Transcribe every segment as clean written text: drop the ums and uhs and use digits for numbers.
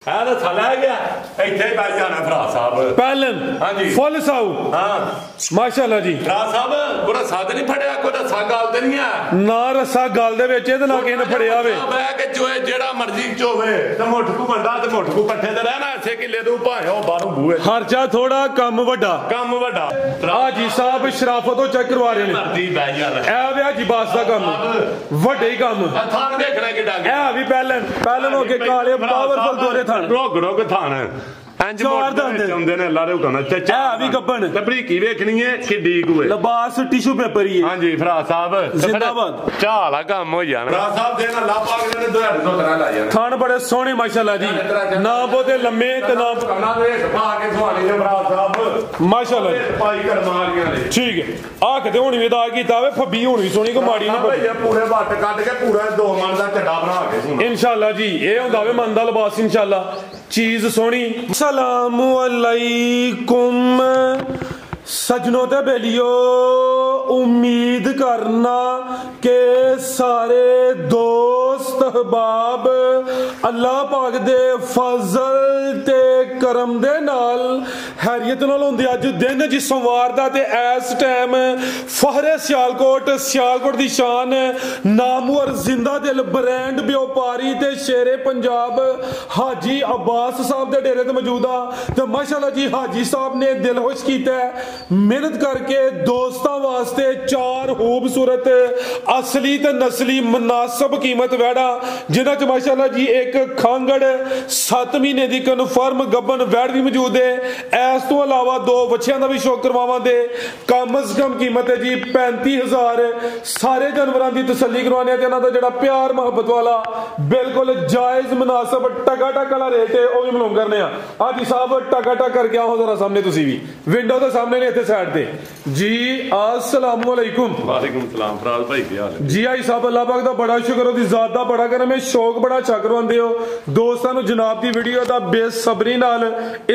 ਲੈ ਗਿਆ ਇੱਥੇ ਪੈ ਜਾਣਾ ਭਰਾ ਸਾਹਿਬ ਪਹਿਲਨ ਹਾਂਜੀ ਫੁੱਲ ਸਾਊ ਹਾਂ ਮਾਸ਼ਾਅੱਲਾ ਜੀ ਭਰਾ ਸਾਹਿਬ ਕੋਈ ਰਸਾ ਤੇ ਨਹੀਂ ਫੜਿਆ ਕੋਈ ਰਸਾ ਗੱਲ ਤੇ ਨਹੀਂ ਆ ਨਾ ਰਸਾ ਗੱਲ ਦੇ ਵਿੱਚ ਇਹਦੇ ਨਾਲ ਕਿਸੇ ਨੇ ਫੜਿਆ ਹੋਵੇ ਬਹਿ ਕੇ ਚੋਏ ਜਿਹੜਾ ਮਰਜ਼ੀ ਚੋਵੇ ਤੇ ਮੁੱਠ ਕੋ ਮੰਡਾ ਤੇ ਮੁੱਠ ਕੋ ਪੱਠੇ ਤੇ ਰਹਿਣਾ ਇੱਥੇ ਕਿੱਲੇ ਤੋਂ ਭਾਵੇਂ ਉਹ ਬਾਹਰੋਂ ਬੂਹੇ ਖਰਚਾ ਥੋੜਾ ਕੰਮ ਵੱਡਾ ਹਾਜੀ ਸਾਹਿਬ ਸ਼ਰਾਫਤ ਤੋਂ ਚੈੱਕ ਕਰਵਾ ਰਹੇ ਨੇ ਮਰਜ਼ੀ ਬਹਿ ਯਾਰ ਇਹ ਵਿਆ ਜੀ ਬਾਸ ਦਾ ਕੰਮ ਵੱਡੇ ਹੀ ਕੰਮ ਥਾਣ ਦੇਖਣਾ ਕਿੱਡਾ ਇਹ ਵੀ ਪਹਿਲਨ ਹੋ ਕੇ ਕਾਲੇ ਪਾਵਰਫੁਲ ਦੋਰੇ ਥਾਣ ਰੋਗ ਥਾਣ ਇੰਜ ਮੋਟੇ ਹੁੰਦੇ ਨੇ ਅੱਲਾ ਦੇ ਹੁਕਮ ਨਾਲ ਚੱਚਾ ਵੀ ਗੱਬਣ ਤੇ ਬਰੀਕੀ ਵੇਖਣੀ ਹੈ ਕਿੱਡੀ ਕੁ ਹੈ ਲਿਬਾਸ ਟਿਸ਼ੂ ਪੇਪਰ ਹੀ ਹੈ ਹਾਂਜੀ ਭਰਾ ਸਾਹਿਬ ਜ਼ਿੰਦਾਬਾਦ ਝਾਲਾ ਕੰਮ ਹੋ ਜਾਣਾ ਭਰਾ ਸਾਹਿਬ ਦੇ ਨਾਲ ਲਾਪਾ ਕੇ ਨੇ ਦੁਹਾੜ ਤੋਂ ਤਰ੍ਹਾਂ ਲਾ ਜਾਣਾ ਥਾਣ ਬੜੇ ਸੋਹਣੇ ਮਾਸ਼ਾਅੱਲਾ ਜੀ ਨਾ ਬਹੁਤੇ ਲੰਮੇ ਤੇ ਨਾ ਕਮਨਾ ਦੇ ਪਾ ਕੇ ਸੁਹਾਣੀ ਦੇ ਭਰਾ ਸਾਹਿਬ ਮਾਸ਼ਾਅੱਲਾ ਜੀ ਪਾਈ ਕਰਮਾਲੀਆਂ ਨੇ ਠੀਕ ਹੈ ਆ ਕਿਤੇ ਹੁਣ ਵੀ ਅਦਾ ਕੀਤਾ ਵੇ ਫੱਬੀ ਹੁਣ ਵੀ ਸੋਹਣੀ ਕੋ ਮਾੜੀ ਨਹੀਂ ਭਈਆ ਪੂਰੇ ਵੱਟ ਕੱਢ ਕੇ ਪੂਰਾ 2 ਮਣ ਦਾ ਝੱਡਾ ਬਣਾ ਕੇ ਸੀ ਇਨਸ਼ਾਅੱਲਾ ਜੀ ਇਹ ਹੁੰਦਾ ਵੇ ਮਨ ਦਾ ਲਿਬਾਸ ਇਨਸ਼ਾਅੱਲਾ ਚੀਜ਼ ਸੋਹਣੀ ਸਲਾਮ अलैकुम सजनों ते बेलियो उम्मीद करना के सारे दोस्त अहबाब अल्लाह पाक दे फजल ते करम दे नाल हैरियत नाल हुंदे अज दिन जी सोमवार दा ते इस टाइम फहरे सियालकोट दी शान नामवर जिंदा दिल ब्रांड व्यापारी ते शेरे पंजाब हाजी अब्बास साहब दे डेरे ते मौजूद आ ते माशाअल्लाह जी हाजी साहब ने दिल खुश कीता है मेहनत करके दोस्तों वास्ते 4 खूबसूरत असली ते नस्ली मुनासिब कीमत वैड़ा जिन्हां च माशाअल्लाह जी एक खांगड़ 7 महीने दी कन्फर्म गब्बन वैड़ भी मौजूद है इस तो अलावा 2 बच्चियां दा भी शौक करवावांगे कम अज कम कीमत है जी 35,000 सारे जानवरां दी तसल्ली करवाने ते इन्हां दा जेड़ा प्यार मोहब्बत वाला बिल्कुल जायज मुनासिब टका रेट है वो भी मालूम करने आ जी साहब टका करके आओ जरा सामने तुसी भी विंडो दे सामने ने इत्थे साइड ते जी अस्सलाम वालेकुम वालेकुम सलाम फराज भाई की हाल है जी आई साहब अल्लाह पाक दा बड़ा शुक्र ओदी जात दा बड़ा करम है शौक बड़ा अच्छा करवांदे हो दोस्तां नु जनाब दी वीडियो दा बेसब्री नाल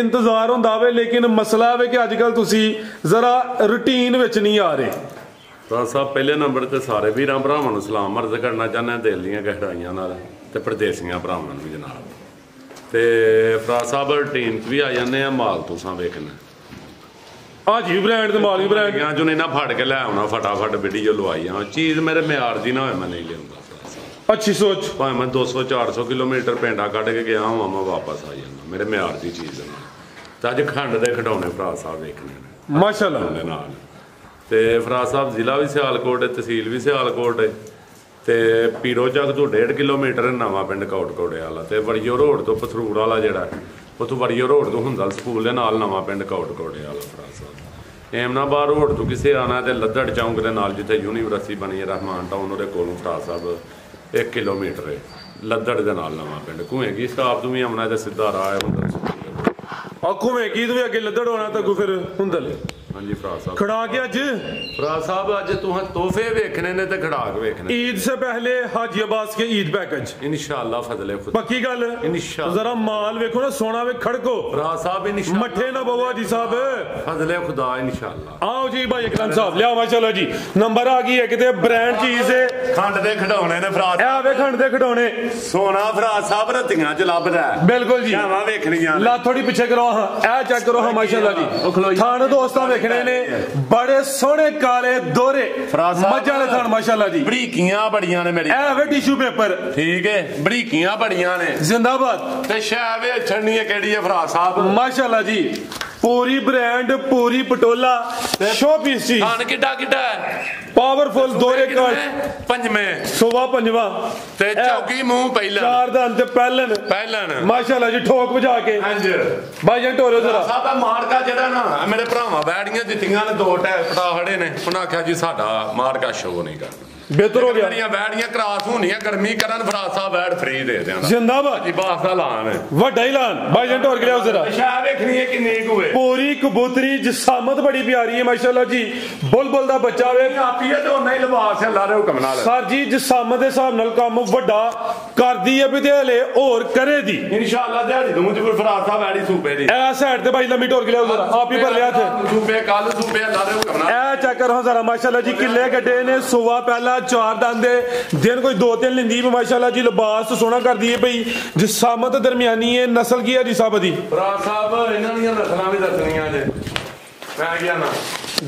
इंतजार हुंदा वे लेकिन मसला है कि अजकल तुसी जरा रूटीन विच नहीं आ रहे फराज साहब पहले नंबर ते सारे वीरां भरावां नु सलाम अर्ज करना चाहना दिल दीयां गहराइयां नाल ते परदेसियां भरावां नु जनाब ते फराज साहब रूटीन च भी आ जांदे आ माल तुसां वेखना हाजी ब्रांड ते माली ब्रांड जो नहीं ना फड़ के लै आना फटाफट वीडियो लवाई आ चीज़ मेरे म्यार दी ना होए मैं नहीं लियाऊंगा अच्छी सोच भावें मैं 200-400 किलोमीटर पिंडा कट के गया हुआ मैं वापस आ जाना मेरे म्यार दी चीज़ ते अज खंड दे खिडौने फराज साहब वेखने ने माशाअल्लाह दे नाल ते फराज साहब जिला भी सियालकोट है तहसील भी सियालकोट है ते पीरो चक तो 1.5 किलोमीटर नवां पिंड कोटकोड़े वाला ते वड़ियो रोड तो पथरूड़ वाला जेड़ा उतों वड़ियो रोड तो हुंदल स्कूल दे नाल नवां पिंड कोटकोड़े वाला फराज साहब एमनाबाद रोड तो किसी आना तो लद्दड़ चौंक के नाल जिथे यूनीवर्सिटी बनी है रहमान टाउन उहदे कोलों फराज साहब 1 किलोमीटर है लद्दड़ दे नाल नवां पिंड घुएगी स्टाफ तू भी आमना तो सीधा राह है हुंदल घुएगी तो भी अगे लद्दड़ होना तो फिर हुंदल हाँ जी फराज साहब खड़ा के अज फराज साहब अज तुहां तोहफे वेखने ने ते खड़ाक वेखने ईद से पहले हाजी अब्बास के ईद पैकेज इंशाअल्लाह फजले खुदा पक्की गल इंशाअल्लाह जरा माल वेखो ना सोना वे खड़को फराज साहब इंशाअल्लाह मठे ना बवा जी साहब फजले खुदा इंशाअल्लाह आओ जी भाई इकराम साहब लिया माशाअल्लाह जी नंबर आ गई है किते ब्रांड चीज है खंड दे खिडौने ने फराज ए वे खंड दे खिडौने सोना फराज साहब रतियां च लभदा है बिल्कुल जी जावा वेखणियां ला थोड़ी पीछे करो हां ए चेक करो हां माशाअल्लाह जी थान दोस्तां वेखने ने बड़े सोहने काले दोरे मजा वाले थान माशाअल्लाह जी बरीकियां बड़ियां ने मेरी ए वे टिश्यू पेपर ठीक है बरीकियां बड़ियां ने जिंदाबाद ते शै वे छड़नी है केड़ी है फराज साहब माशाअल्लाह जी पूरी ब्रांड पूरी पटोला शो पीस जी थान किड्डा किड्डा है पावरफुल दोरे काल पंजवें सुबह पंजवा ते चौकी मुंह पहला चार दान ते पहलन माशाअल्लाह जी ठोक बजा के हां भाई जन टोरो जरा साहब मारका जेड़ा ना मेरे भरावां बैड़ियां दित्तियां ने 2 पटा खड़े ने उन्हां आख्या जी साडा मारका शो नहीं करना बेहतर हो गया बैड़ियां क्रॉस होनियां गर्मी करन फराज साहब बैड फ्री दे देना जिंदाबाद जी बास दा लान वड्डा ही लान भाई जन टोर के लियाओ जरा शाह देखनी है किन्नी कुए पूरी कबूतरी जिसामत बड़ी प्यारी है माशाअल्लाह जी बुलबुल दा बच्चा वे आपी है तो नहीं लिबास है अल्लाह दे हुक्म नाल सर जी जिसामत दे हिसाब नाल काम वड्डा करदी है भी ते हले और करे दी इंशाअल्लाह दिहाड़ी दूं ते फराज साहब बैड़ी सूबे दी ए साइड ते भाई लम्मी टोर के लियाओ जरा आप ही भर लिया थे सूबे कल सूबे अल्लाह दे हुक्म नाल ए चेक करो जरा माशाअल्लाह जी किले गड्डे ने सुवा पहला 4 ਦੰਦ दिन कोई 2-3 लिंदी माशाल्लाह जी लिबास सोना कर दिए भाई जिसामत दरमियानी है नस्ल की है जी साहब दी भरा साहब इन्हां दी नस्लां भी दसणियां जे मैं क्या ना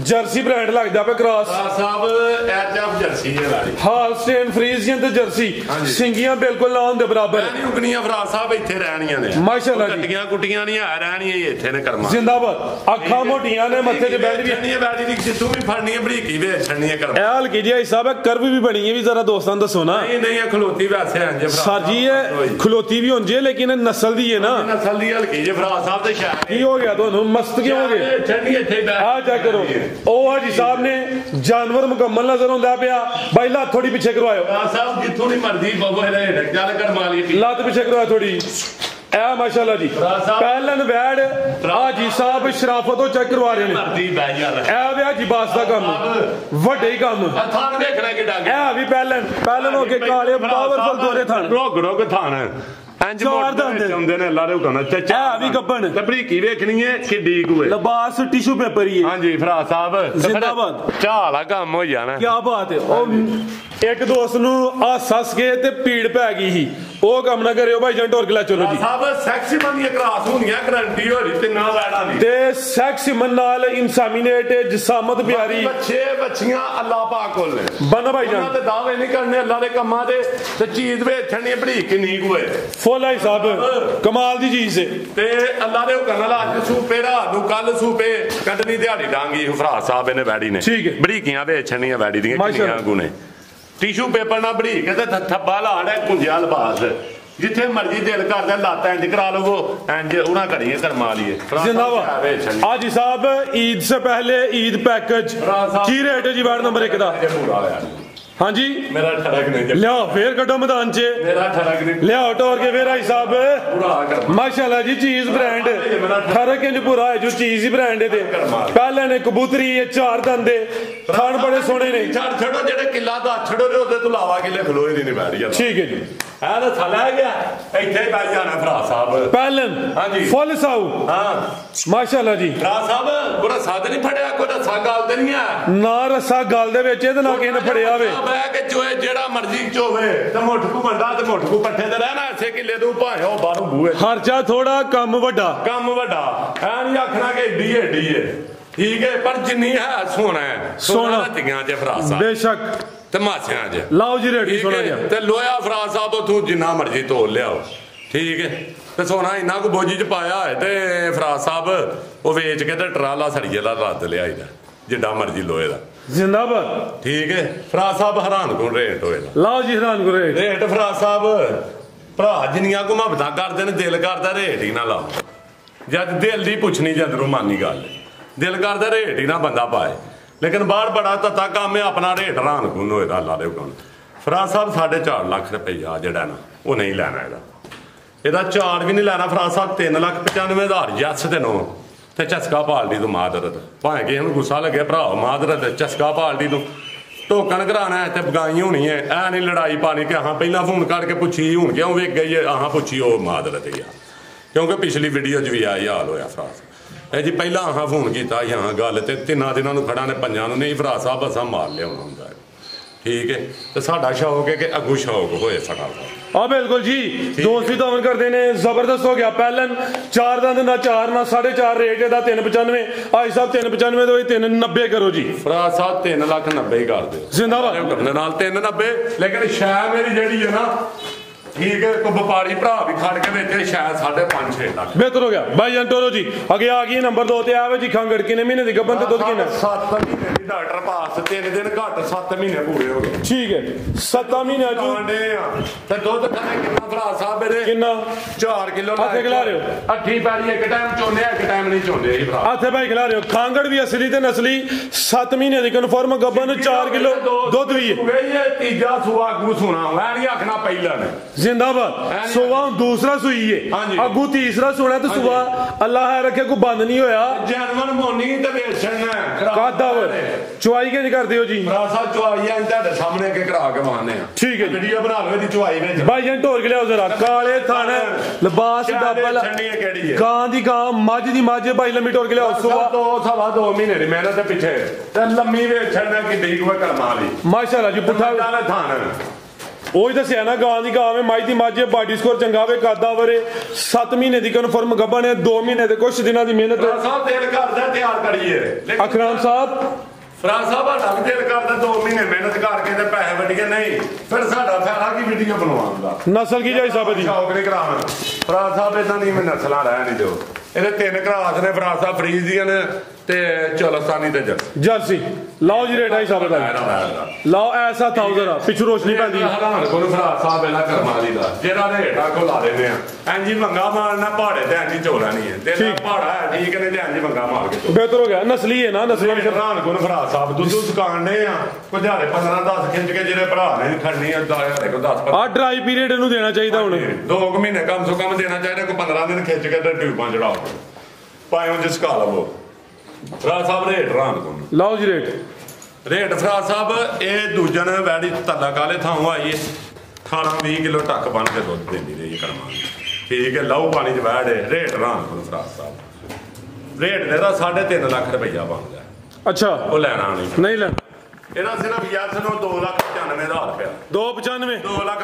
जर्सी ब्रांड लगदा पे क्रॉस साहब एचएफ जर्सी है लाड़ी हालस्टेन फ्रीजियन ते जर्सी सिंगियां बिल्कुल ना होंदे बराबर नहीं उगनियां फराज साहब इत्थे रहणियां ने माशाल्लाह जी कट्टियां कुटियां नहीं आ रहणियां ही इत्थे ने करमा जिंदाबाद अखां मोटियां ने मथे ते बैंड भी नहीं बैठी दी जितू भी फड़नी है बरीकी वे छड़नी है करमा ए हल्की जी हिसाब है कर्व भी बनी है भी जरा दोस्तों दसो ना नहीं नहीं खलोती वैसे हैं जे सर जी ये खलोती भी होंदी है लेकिन नस्ल दी है ना नस्ल दी हल्की जे फराज साहब ते शायद की हो गया दोनों मस्त क्यों हो गए छड़नी इत्थे आ चेक करो ओ हाजी साहब ने जानवर मुकम्मल नजर आंदा पिया भाई लात थोड़ी पीछे करवाओ साहब जिथों दी मर्जी बबो है चल कर माली लात पीछे करवाओ थोड़ी ए माशाल्लाह जी पहलन वैड हाजी साहब शराफतों चेक करवा रहे ने मर्जी बै यार ए वे हाजी बास दा काम वड्डे ही काम थान देखना कि डाग ए भी पहलन हो के काले पावरफुल दोरे थान रोग रोग थान इंज चार दंद चंदे ने अल्लाह दे हुक्म चाचा ए भी गब्बन ते बरीकी देखनी है किड्डी कुए लिबास टिश्यू पेपर ही है हां जी फराज साहब जिंदाबाद झाला काम हो जाना क्या बात है ओ एक दोस्त नु हस हस के ते पीड़ पै गई ही ओ काम ना करियो भाई जन टोर के ला चलो जी साहब सेक्सी बंदी क्रास होनियां गारंटी हो रही ते ना वैड़ा दी ते सेक्स मन नाल इंसामिनेट जिसामत प्यारी बच्चे बच्चियां अल्लाह पाक कोल ने बन भाई जान ते दावे नहीं करने अल्लाह दे कम्मां दे ते चीज वेचणी बड़ी किन्नी कुए फुल है साहब कमाल दी चीज है ते अल्लाह दे हुक्म नाल अज सूपे रात नु कल सूपे कटनी दिहाड़ी डांगी फराज साहब ने वैड़ी ने ठीक है बड़ीकियां वेचणियां वैड़ी दी किन्नियां गुने टिश्यू पेपर ना बड़ी के ते थब्बा लाड़ है कुंजिया लिबास जिथे मर्जी दिल करदा लात इंज करा लो इंज उना करिए करमा लिए जिंदाबाद हाजी साहब ईद से पहले ईद पैकेज की रेट है जी वार्ड नंबर 1 दा हाँ जी मेरा ठरक नहीं लियाओ फिर कटो मैदान च मेरा ठरक नहीं लियाओ टोर के फिर भाई साहब माशाल्लाह जी चीज ब्रांड ठरक इंज पूरा है जो चीज ही ब्रांड है पहले ने कबूतरी ये 4 दंदे खान बड़े सोने ने छड़ छड़ो जेड़े किला दा छड़ो रे ओदे तो लावा किले खलोए नहीं बैठ जा ठीक है जी है ना थला गया इथे बैठ जाना भरा साहब पहलन हां जी फुल साऊ हां माशाल्लाह जी भरा साहब कोई साद नहीं फड़या कोई रसा गाल ते नहीं है ना रसा गाल दे विच ते ना किसे ने फड़या वे बह के चोए जेड़ा मर्जी चोवे ते मुठ को बंदा ते मुठ को पट्ठे ते रहना ऐसे किले तू भाए ओ बाहरों बूए खर्चा थोड़ा कम वड्डा है नहीं आखना कि एडी है ठीक है पर जिन्नी है सोना है सोना रतियां च फराज साहब बेशक ते मासियां च लाओ जी रेडी सोना दिया ते लोया फराज साहब तू जिन्ना मर्जी तोल लियाओ ठीक है ते सोना इन्ना को बोझी च पाया है ते फराज साहब वो वेच के ते ट्राला सड़िए ला रद लियाईदा जिड्डा मर्जी लोए दा जिंदाबाद ठीक है फराज साहब हैरान को रेट होएगा लाओ जी हैरान को रेट फराज साहब भरा जिन्नियां को मुहब्बतां करदे ने दिल करदा रेट ही ना लाओ जद दिल दी पुछनी जंदरू मानी गल दिल करदा रेट ही ना बंदा पाए लेकिन बाहर बड़ा तत्ता काम है अपना रेट हैरान कुन होएगा अल्लाह दे हुक्म फराज साहब 4.5 लाख रुपया जेड़ा ना वो नहीं लेना ਇਹਦਾ 4 भी नहीं लेना फराज साहब 3,95,000 यस ते नो ते चस्का पालदी तू मादरत भाएं कि हूँ गुस्सा लगे भरा मादरत चस्का पालदी तू टोकन कराना है ते बगाई होनी है ऐ नहीं लड़ाई पानी कि हाँ पहला फोन करके पुछी हूँ क्यों वेख गई है हाँ पुछी वो मादरत ही आ क्योंकि पिछली वीडियो च भी आई हाल होया फराज ए जी पहला हाँ फोन किया हाँ गल तो 3 दिनों खड़ा ने 5 नहीं फराज साहब असा मार लिया होंगे ठीक है तो साडा शौक है कि अगू शौक होए फटाफट हाँ बिल्कुल जी दोस्त भी दावन करते हैं जबरदस्त हो गया पहलन 4 दंद ना 4 ना 4.5 रेट है 395 आई साहब 395 तो 390 करो जी फराज साहब 3,90,000 कर दो जिंदाबाद नाल 390 लेकिन शायद मेरी जड़ी है ना ठीक है को व्यापारी भरा भी खड़ के बेचे शायद 5.5-6 लाख बेहतर हो गया भाई जान टोरो जी आगे आ गई नंबर 2 ते आवे जी खंगड़ किने महीने दी गबन ते दुध किने 7 महीने दी डॉक्टर पास 3 दिन घट 7 महीने पूरे हो गए ठीक है 7 महीने कांडे ते दुध खाने कितना भरा साहब मेरे कितना 4 किलो हाथे खिला रहे हो अठी पैरी एक टाइम चोने एक टाइम नहीं चोने ही भरा हाथे भाई खिला रहे हो खांगड़ भी असली ते नस्ली 7 महीने दी कन्फर्म गबन 4 किलो दुध भी है ये तीजा सुआ गू सुना मैं नहीं आखना पहला ने जिंदाबाद सुबह दूसरा सुई हाँ जी। है अगू तीसरा सुना तो सुबह अल्लाह है रखे को बंद नहीं होया जानवर मोनी ते बेचण कादावर चुवाई के नहीं करते हो जी रासा चुवाई है ਤੁਹਾਡੇ ਸਾਹਮਣੇ ਕੇ ਕਰਾ ਕੇ ਵਾਹਨੇ ਆ ठीक है जी ਵੀਡੀਓ ਬਣਾ ਲਓ ਇਹਦੀ ਚੁਵਾਈ ਵਿੱਚ भाई जान ढोल के लियाओ जरा काले थाने लिबास डबल ਛੰਡੀ ਕਿਹੜੀ ਹੈ गां दी गां मझ दी मझ भाई लम्मी ढोल के लियाओ सुबह ਸਵਾ 2 ਮਹੀਨੇ ਦੀ ਮਿਹਨਤ ਦੇ ਪਿੱਛੇ ਤੇ ਲੰਮੀ ਵੇਚਣ की ਕਿੱਡੀ ਕੁ ਕਰਮਾ ਵਾਲੀ माशाल्लाह जी पुठा ਨਾਲੇ ਥਾਣ ਉਹੀ ਦੱਸਿਆ ਨਾ ਗਾਂ ਦੀ ਗਾਂ ਵੇ ਮੱਝ ਦੀ ਮੱਝ ਬਾਡੀ ਸਕੋਰ ਚੰਗਾ ਵੇ ਕਾਦਾ ਵਰੇ 7 ਮਹੀਨੇ ਦੀ ਕਨਫਰਮ ਗੱਭਾ ਨੇ 2 ਮਹੀਨੇ ਦੇ ਕੁਝ ਦਿਨਾਂ ਦੀ ਮਿਹਨਤ ਸਾਹਿਬ ਦਿਲ ਕਰਦਾ ਤਿਆਰ ਕਰੀਏ ਅਕਰਮ ਸਾਹਿਬ ਫਰਾਜ਼ ਸਾਹਿਬ ਸਾਡਾ ਵੀ ਦਿਲ ਕਰਦਾ 2 ਮਹੀਨੇ ਮਿਹਨਤ ਕਰਕੇ ਤੇ ਪੈਸੇ ਵੱਡੀਏ ਨਹੀਂ ਫਿਰ ਸਾਡਾ ਫਾਇਦਾ ਕੀ ਵੀਡੀਓ ਬਣਵਾਉਣ ਦਾ ਨਸਲ ਕੀ ਜਾਈ ਸਾਹਿਬ ਦੀ ਸ਼ੌਕ ਨਹੀਂ ਕਰਾਉਣਾ ਫਰਾਜ਼ ਸਾਹਿਬ ਇਦਾਂ ਨਹੀਂ ਮੈਂ ਨਸਲਾਂ ਰਹਿ ਨਹੀਂ ਦਿਓ ਇਹਦੇ 3 ਘਰਾਸ ਨੇ ਫਰਾਜ਼ ਸਾਹਿਬ ਫਰੀਜ਼ ਦੀਆਂ ਨੇ ਤੇ ਚੋਲਸਤਾਨੀ ਤੇ ਜਰਸੀ ਲਾਓ ਜੀ ਰੇਟ ਆਈ ਸਾਹਿਬ ਦਾ ਲਾਓ ਐਸਾ ਥਾਉ ਜਰਾ ਪਿੱਛੋਂ ਰੋਸ਼ਨੀ ਪੈਂਦੀ ਹਰਾਨ ਕੋਲ ਫਰਾਜ਼ ਸਾਹਿਬ ਇਹਨਾਂ ਕਰਮਾਲੀ ਦਾ ਜਿਹੜਾ ਰੇਟਾ ਕੋ ਲਾ ਦਿੰਦੇ ਆ ਐਂਜੀ ਮੰਗਾ ਮਾਰਨਾ ਪਹਾੜੇ ਤੇ ਐਂਜੀ ਚੋਲਾ ਨਹੀਂ ਹੈ ਤੇ ਪਹਾੜਾ ਹੈ ਠੀਕ ਨੇ ਤੇ ਐਂਜੀ ਮੰਗਾ ਮਾਰ ਕੇ ਬਿਹਤਰ ਹੋ ਗਿਆ ਨਸਲੀ ਹੈ ਨਾ ਨਸਲੀ ਹਰਾਨ ਕੋਲ ਫਰਾਜ਼ ਸਾਹਿਬ ਦੁੱਧ ਦੁਕਾਨ ਨੇ ਆ ਕੋਈ ਦਿਹਾੜੇ 15 10 ਖਿੱਚ ਕੇ ਜਿਹੜੇ ਭਰਾ ਨੇ ਖੜਨੀ ਆ 10 ਆ ਡਰਾਈ ਪੀਰੀਅਡ ਇਹਨੂੰ ਦੇਣਾ ਚਾਹੀਦਾ ਹੁਣ 2 ਮਹੀਨੇ ਕਮ ਸੋ ਕਮ ਦੇਣਾ ਚਾਹੀਦਾ ਕੋਈ 15 ਦਿਨ ਖਿੱਚ ਕੇ ਤੇ ਟਿਊਬਾਂ ਚੜਾਓ ਭਾਵੇਂ ਜਿਸ ਕਾ ਲਵੋ ਫਰਾਜ਼ ਸਾਹਿਬ ਰੇਟ ਰਾਨ ਕੋਲ ਲਾਓ ਜੀ ਰੇਟ ਫਰਾਜ਼ ਸਾਹਿਬ ਇਹ ਦੂਜਣ ਵੈੜੀ ਤੱਲਾ ਕਾਲੇ ਥਾਂ ਆਈਏ 18-20 ਕਿਲੋ ਟੱਕ ਬਣ ਕੇ ਦੁੱਧ ਦਿੰਦੀ ਰਹੀ ਕਰਮਾਂ ਠੀਕ ਹੈ ਲਾਓ ਪਾਣੀ ਚ ਵੈੜ ਰੇਟ ਰਾਨ ਕੋਲ ਫਰਾਜ਼ ਸਾਹਿਬ ਰੇਟ ਇਹਦਾ 3.5 ਲੱਖ ਰੁਪਈਆ ਬਣਦਾ ਅੱਛਾ ਉਹ ਲੈਣਾ ਨਹੀਂ ਲੈ ਇਹਦਾ ਸਿਰਫ ਯਾਰ ਸਾਨੂੰ 2,95,000 ਰੁਪਇਆ 295 2 ਲੱਖ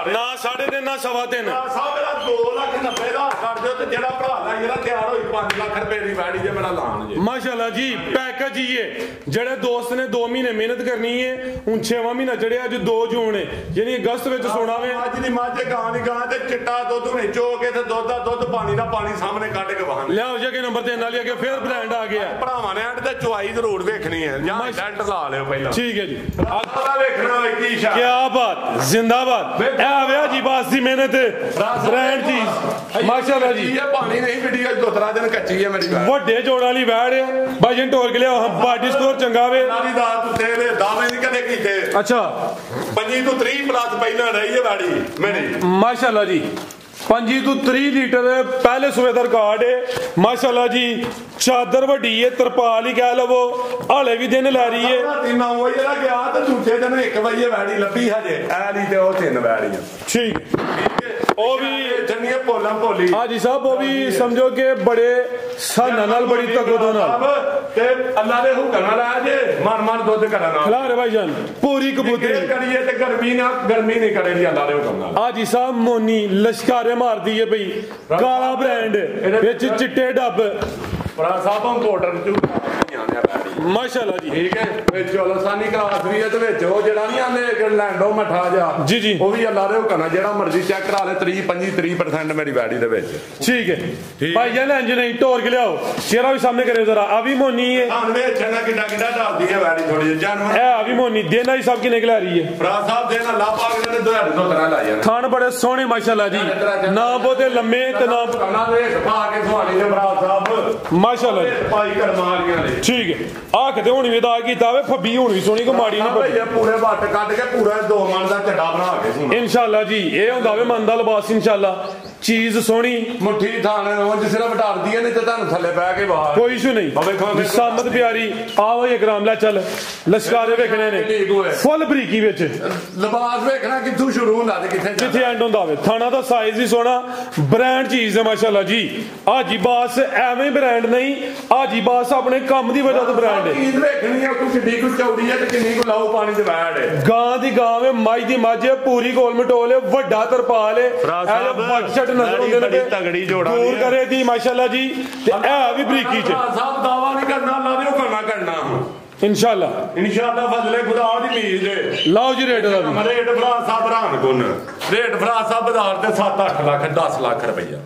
ਨਾ 3.5 ਨਾ 3.5 ਸਾਹਿਬ ਇਹਦਾ 2,90,000 ਕਰ ਦਿਓ ਤੇ ਜਿਹੜਾ ਭਰਾ ਦਾ ਜਿਹੜਾ ਤਿਆਰ ਹੋਈ 5 ਲੱਖ ਰੁਪਏ ਦੀ ਵੈੜੀ ਜੇ ਮੇਰਾ ਲਾਣ ਜੇ ਮਾਸ਼ਾਅੱਲਾ ਜੀ ਪੈਕੇਜ ਹੀ ਹੈ ਜਿਹੜੇ ਦੋਸਤ ਨੇ 2 ਮਹੀਨੇ ਮਿਹਨਤ ਕਰਨੀ ਹੈ ਹੁਣ 6ਵਾਂ ਮਹੀਨਾ ਚੜਿਆ ਅੱਜ 2 ਜੂਨ ਹੈ ਯਾਨੀ ਅਗਸਤ ਵਿੱਚ ਸੋਣਾ ਵੇ ਅੱਜ ਦੀ ਮੱਝ ਗਾਂ ਦੀ ਗਾਂ ਤੇ ਚਿੱਟਾ ਦੁੱਧ ਹੁਣੇ ਚੋ ਕੇ ਤੇ ਦੁੱਧ ਦਾ ਦੁੱਧ ਪਾਣੀ ਦਾ ਪਾਣੀ ਸਾਹਮਣੇ ਕੱਢ ਕੇ ਵਾਹਨ ਲਿਆਓ ਜੇ ਕਿ ਨੰਬਰ 3 ਵਾਲੀ ਅੱਗੇ ਫੇਰ ਬ੍ਰਾਂਡ ਆ ਗਿਆ ਭਰਾਵਾਂ ਨੇ ਐਂਡ ਤੇ ਚੁਆਈ ਜ਼ਰੂਰ ਵੇਖਣੀ ਹੈ ਜਾਂ ਡੈਂਟ ਲਾ ਲਿਓ ਪਹਿਲਾਂ ਠੀਕ ਹੈ ਜੀ ਆਹ ਵੇਖਣਾ ਹੋਏ ਕੀ ਸ਼ਾ ਕੀ ਬਾਤ ਜ਼ਿੰਦਾਬਾਦ ਇਹ ਆਵੇ ਜੀ ਬਾਸ ਦੀ ਮਿਹਨਤ ਬ੍ਰਾਂਡ ਚੀਜ਼ ਮਾਸ਼ਾਅੱਲਾ ਜੀ ਇਹ ਪਾਣੀ ਨਹੀਂ ਵੀਡੀਓ 2-3 ਦਿਨ ਕੱਚੀ ਹੈ ਮੇਰੀ ਵੱਡੇ ਜੋੜਾਂ ਵਾਲੀ ਵੈੜ ਹੈ ਬਾਈ ਜਨ ਢੋਲ ਕੇ ਲਿਆਓ ਬਾਡੀ ਸਕੋਰ ਚੰਗਾ ਵੇ ਨਾਲੀ ਦਾਤ ਉੱਤੇ ਇਹਦੇ ਦਾਅਵੇ ਨਹੀਂ ਕਦੇ ਕੀਤੇ ਅੱਛਾ 25 ਤੋਂ 30 ਪਲੱਸ ਪਹਿਲਾਂ ਰਹੀ ਹੈ ਵਾੜੀ ਮੇਰੀ ਮਾਸ਼ਾਅੱਲਾ ਜੀ 25 ਤੋਂ 30 ਲੀਟਰ ਪਹਿਲੇ ਸੂਬੇ ਦਾ ਰਿਕਾਰਡ ਹੈ ਮਾਸ਼ਾਅੱਲਾ ਜੀ ਚਾਦਰ ਵੱਡੀ ਹੈ ਤਰਪਾਲ ਹੀ ਕਹਿ ਲਵੋ ਹਾਲੇ ਵੀ ਦਿਨ ਲੈ ਰਹੀ ਹੈ ਰਾਤੀ 9 ਵਜੇ ਦਾ ਗਿਆ ਤੇ ਦੂਜੇ ਦਿਨ 1 ਵਜੇ ਵੈੜੀ ਲੱਭੀ ਹਜੇ ਐ ਨਹੀਂ ਤੇ ਉਹ 3 ਵੈੜੀਆਂ ਠੀਕ ਉਹ ਵੀ ਜੰਨੀਆਂ ਪੋਲਾਂ ਭੋਲੀ ਹਾਜੀ ਸਾਹਿਬ ਉਹ ਵੀ ਸਮਝੋ ਕਿ ਬੜੇ ਸਾਨਾ ਨਾਲ ਬੜੀ ਤਕਵਦ ਨਾਲ ਤੇ ਅੱਲਾ ਦੇ ਹੁਕਮ ਨਾਲ ਆ ਜੇ ਮਨ ਦੁੱਧ ਕਰਨ ਨਾਲ ਖਲਾ ਰੇ ਭਾਈ ਜਾਨ ਪੂਰੀ ਕਬੂਤਰੀ ਕਰੀਏ ਤੇ ਗਰਮੀ ਨਹੀਂ ਕਰੇਗੀ ਅੱਲਾ ਦੇ ਹੁਕਮ ਨਾਲ ਹਾਜੀ ਸਾਹਿਬ ਮੋਨੀ ਲਸ਼ਕਾਰੇ ਮਾਰਦੀ ਹੈ ਭਈ ਕਾਲਾ ਬ੍ਰਾਂਡ ਵਿੱਚ ਚਿੱਟੇ ਡੱਬ ਫਰਾਜ਼ ਸਾਹਿਬ ਇੰਪੋਰਟਰ ਚ ਮਾਸ਼ਾਅੱਲਾ ਜੀ ਠੀਕ ਹੈ ਵਿੱਚ ਲਸਾਨੀ ਕਰਾਸ ਵੀ ਹੈ ਤੇ ਵਿੱਚ ਉਹ ਜਿਹੜਾ ਨਹੀਂ ਆਂਦੇ ਲੈਂਡੋ ਮਠਾ ਜਾ ਜੀ ਜੀ ਉਹ ਵੀ ਅੱਲਾ ਦੇ ਹੁਕਮ ਨਾਲ ਜਿਹੜਾ ਮਰਜ਼ੀ ਚੈੱਕ ਕਰਾ ਲੈ 30% ਮੇਰੀ ਵੈੜੀ ਦੇ ਵਿੱਚ ਠੀਕ ਹੈ ਭਾਈ ਜਾਨ ਲੈਂਜ ਨਹੀਂ ਢੋਰ ਕੇ ਲਿਆਓ ਚਿਹਰਾ ਵੀ ਸਾਹਮਣੇ ਕਰਿਓ ਜ਼ਰਾ ਆ ਵੀ ਮੋਨੀ ਹੈ ਸਾਹਮਣੇ ਛਣਾ ਕਿੱਡਾ ਡਰਦੀ ਹੈ ਵੈੜੀ ਥੋੜੀ ਜਿਹੀ ਜਾਨਵਰ ਇਹ ਆ ਵੀ ਮੋਨੀ ਦੇਣਾ ਹੀ ਸਭ ਕੀ ਨਿਕਲ ਰਹੀ ਹੈ ਫਰਾਜ਼ ਸਾਹਿਬ ਦੇ ਨਾਲ ਲਾ ਪਾ ਕੇ ਨੇ ਦੁਹੜ ਤੋਂ ਤਰ੍ਹਾਂ ਲਾਈ ਜਾਣਾ ਖਾਣ ਬੜੇ ਸੋਹਣੇ ਮਾਸ਼ਾਅੱਲਾ ਜੀ ਨਾ ਬਹੁਤੇ ਲੰਮੇ ਤੇ ਨਾ ਕਨਾ ਦੇ ਪਾ ਕੇ ਸੁਹਾਣੀ ਦੇ ਫਰਾਜ਼ ਸਾਹਿਬ ਮਾਸ਼ਾਅੱਲਾ ਜੀ ਭਾਈ ਕਰਮਾਲੀਆਂ ਨੇ ਠੀਕ ਹੈ ਆ ਕਿਤੇ ਹੁਣ ਵੀ ਦਾ ਕੀਤਾ ਵੇ ਫੱਬੀ ਹੁਣ ਵੀ ਸੋਹਣੀ ਕੋ ਮਾੜੀ ਨਹੀਂ ਭਈਆ ਪੂਰੇ ਵੱਟ ਕੱਢ ਕੇ ਪੂਰਾ 2 ਮਣ ਦਾ ਚੱਡਾ ਬਣਾ ਕੇ ਸੁਣਾ ਇਨਸ਼ਾਅੱਲਾ ਜੀ ਇਹ ਹੁੰਦਾ ਵੇ ਮਨ ਦਾ ਲਿਬਾਸ ਇਨਸ਼ਾਅੱਲਾ ਚੀਜ਼ ਸੋਹਣੀ ਮੁੱਠੀ ਥਾਣ ਉਹ ਸਿਰਫ ਡਰਦੀ ਹੈ ਨਹੀਂ ਤੇ ਤੁਹਾਨੂੰ ਥੱਲੇ ਬਹਿ ਕੇ ਬਾਹਰ ਕੋਈ ਇਸ਼ੂ ਨਹੀਂ ਸਾਮਤ ਪਿਆਰੀ ਆਓ ਇਹ ਗ੍ਰਾਮ ਲੈ ਚੱਲ ਲਸ਼ਕਾਰੇ ਵੇਖਣੇ ਨੇ ਫੁੱਲ ਬਰੀਕੀ ਵਿੱਚ ਲਿਬਾਸ ਵੇਖਣਾ ਕਿੱਥੋਂ ਸ਼ੁਰੂ ਹੁੰਦਾ ਤੇ ਕਿੱਥੇ ਐਂਡ ਹੁੰਦਾ ਵੇ ਥਾਣਾ ਦਾ ਸਾਈਜ਼ ਵੀ ਸੋਹਣਾ ਬ੍ਰਾਂਡ ਚੀਜ਼ ਹੈ ਮਾਸ਼ਾਅੱਲਾ ਜੀ ਆਜੀ ਬਾਸ ਐਵੇਂ ਬ੍ਰਾਂਡ ਨਹੀਂ ਆਜੀ ਬਾਸ ਆਪਣੇ ਕੰਮ ਦੀ ਵਜ੍ਹਾ ਤੋਂ ਬ੍ਰਾਂਡ ਹੈ ਚੀਜ਼ ਵੇਖਣੀ ਆ ਕੋਈ ਕਿੱਡੀ ਕੁ ਚੌੜੀ ਹੈ ਤੇ ਕਿੰਨੀ ਕੁ ਲਾਓ ਪਾਣੀ ਚ ਵੈੜ ਹੈ ਗਾਂ ਦੀ ਗਾਂ ਵੇ ਮੱਝ ਦੀ ਮੱਝ ਪੂਰੀ ਗੋਲ ਮਟੋਲ ਵੱਡਾ ਤਰਪਾਲ ਹੈ ਇਹ ਨਜ਼ਰ ਹੁੰਦੇ ਨੇ ਤਗੜੀ ਜੋੜਾ ਦੂਰ ਕਰੇ ਦੀ ਮਾਸ਼ਾਅੱਲਾ ਜੀ ਤੇ ਇਹ ਵੀ ਬਰੀਕੀ ਚ ਸਾਹਿਬ ਦਾਵਾ ਨਹੀਂ ਕਰਨਾ ਅੱਲਾ ਦੇ ਹੁਕਮ ਕਰਨਾ ਇਨਸ਼ਾਅੱਲਾ ਫਜ਼ਲੇ ਖੁਦਾ ਦੀ ਉਮੀਦ ਹੈ ਲਾਓ ਜੀ ਰੇਟ ਦਾ ਵੀ ਰੇਟ ਫਰਾਜ਼ ਸਾਹਿਬ ਰਾਨ ਗੁਣ ਰੇਟ ਫਰਾਜ਼ ਸਾਹਿਬ ਬਾਜ਼ਾਰ ਤੇ 7-8 ਲੱਖ 10 ਲੱਖ ਰੁਪਈਆ